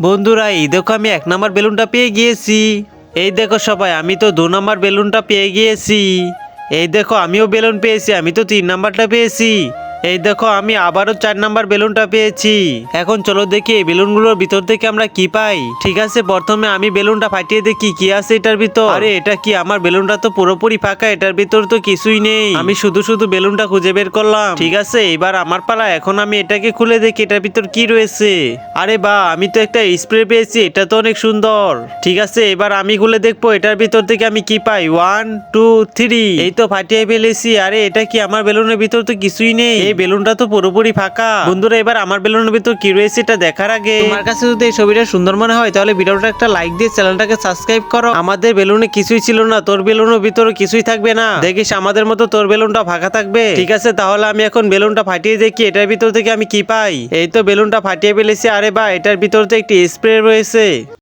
বন্ধুরা এই দেখো আমি 1 নাম্বার বেলুনটা পেয়ে গিয়েছি। এই দেখো সবাই আমি তো 2 নাম্বার বেলুনটা পেয়ে গিয়েছি। এই দেখো আমিও বেলুন পেয়েছি, আমি তো 3 নাম্বারটা পেয়েছি। এই দেখো আমি আবারও 4 নাম্বার বেলুনটা পেয়েছি। এখন চলো দেখি এই বেলুনগুলোর ভিতর থেকে আমরা কি পাই। ঠিক আছে, প্রথমে আমি বেলুনটা ফাটিয়ে দেখি কি আছে এটার ভিতর। আরে এটা কি, আমার বেলুনটা তো পুরোপুরি ফাঁকা, এটার ভিতর তো কিছুই নেই। আমি শুধু শুধু বেলুনটা খুঁজে বের করলাম। ঠিক আছে, এবার আমার পালা। এখন আমি এটাকে খুলে দেখি এটার ভিতর কি রয়েছে। আরে বাহ, আমি তো একটা স্প্রে পেয়েছি, এটা তো অনেক সুন্দর। ঠিক আছে, এবার আমি খুলে দেখবো এটার ভিতর থেকে আমি কি পাই। 1 2 3, এই তো ফাটিয়ে ফেলেছি। আরে এটা কি, আমার বেলুনের ভিতর তো কিছুই নেই, এই বেলুনটা তো পুরোপুরি ফাঁকা। বন্ধুরা এবার আমার বেলুনের ভিতর কি রয়েছে এটা দেখার আগে তোমার কাছে যদি এই ছবিটা সুন্দর মনে হয় তাহলে ভিডিওটা একটা লাইক দিয়ে চ্যানেলটাকে সাবস্ক্রাইব করো। আমাদের বেলুনে কিছুই ছিল না, তোর বেলুনের ভিতরে কিছুই থাকবে না। দেখিস আমাদের মতো তোর বেলুনটা ফাঁকা থাকবে। ঠিক আছে, তাহলে আমি এখন বেলুনটা ফাটিয়ে দেখি এটার ভিতর থেকে আমি কি পাই। এই তো বেলুনটা ফাটিয়ে ফেলেছি। আরে বাহ, এটার ভিতর তো একটি স্প্রে রয়েছে।